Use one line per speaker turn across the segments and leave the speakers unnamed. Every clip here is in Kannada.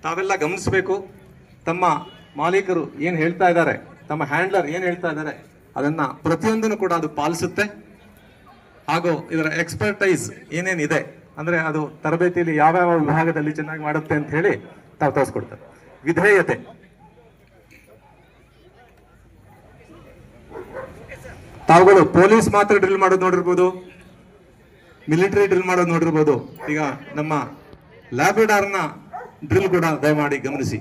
ತಾವೆಲ್ಲ ಗಮನಿಸಬೇಕು. ತಮ್ಮ ಮಾಲೀಕರು ಏನು ಹೇಳ್ತಾ ಇದ್ದಾರೆ, ತಮ್ಮ ಹ್ಯಾಂಡ್ಲರ್ ಏನು ಹೇಳ್ತಾ ಇದ್ದಾರೆ, ಅದನ್ನ ಪ್ರತಿಯೊಂದನ್ನು ಕೂಡ ಅದು ಪಾಲಿಸುತ್ತೆ. ಹಾಗೂ ಇದರ ಎಕ್ಸ್ಪರ್ಟೈಸ್ ಏನೇನಿದೆ ಅಂದ್ರೆ ಅದು ತರಬೇತಿಯಲ್ಲಿ ಯಾವ್ಯಾವ ವಿಭಾಗದಲ್ಲಿ ಚೆನ್ನಾಗಿ ಮಾಡುತ್ತೆ ಅಂತ ಹೇಳಿ ತಾವು ತೋರಿಸ್ಕೊಡ್ತಾರೆ. ವಿಧೇಯತೆ, ತಾವುಗಳು ಪೊಲೀಸ್ ಮಾತ್ರ ಡ್ರಿಲ್ ಮಾಡೋದು ನೋಡಿರ್ಬೋದು, ಮಿಲಿಟರಿ ಡ್ರಿಲ್ ಮಾಡೋದು ನೋಡಿರ್ಬೋದು. ಈಗ ನಮ್ಮ ಲ್ಯಾಬ್ರಡಾರ್ನ ಡ್ರಿಲ್ ಕೂಡ ದಯಮಾಡಿ ಗಮನಿಸಿ.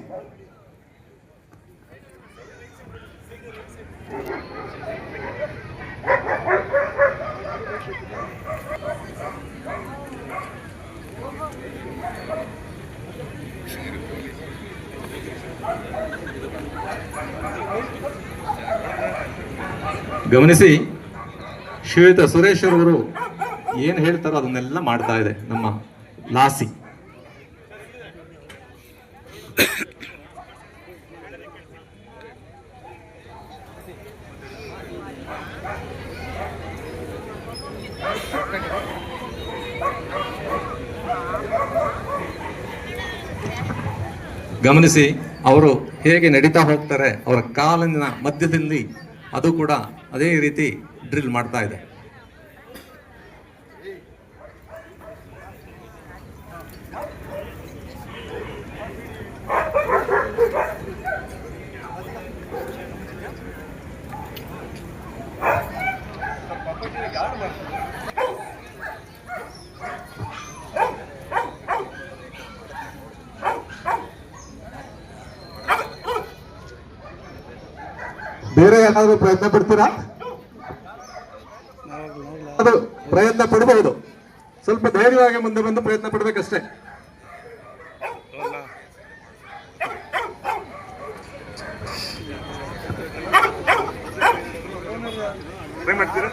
ಗಮನಿಸಿ, ಶ್ವೇತ ಸುರೇಶ್ ಅವರು ಏನು ಹೇಳ್ತಾರೋ ಅದನ್ನೆಲ್ಲ ಮಾಡ್ತಾ ಇದೆ ನಮ್ಮ ಲಾಸಿ. ಗಮನಿಸಿ ಅವರು ಹೇಗೆ ನಡೀತಾ ಹೋಗ್ತಾರೆ, ಅವರ ಕಾಲಿನ ಮಧ್ಯದಲ್ಲಿ ಅದು ಕೂಡ ಅದೇ ರೀತಿ ಡ್ರಿಲ್ ಮಾಡ್ತಾ ಇದೆ. ಬೇರೆ ಏನಾದರೂ ಪ್ರಯತ್ನ ಪಡ್ತೀರಾ? ಅದು ಪ್ರಯತ್ನ ಪಡಬಹುದು. ಸ್ವಲ್ಪ ಧೈರ್ಯವಾಗಿ ಮುಂದೆ ಬಂದು ಪ್ರಯತ್ನ ಪಡ್ಬೇಕಷ್ಟೇ. ಟ್ರೈ ಮಾಡ್ತೀರಾ?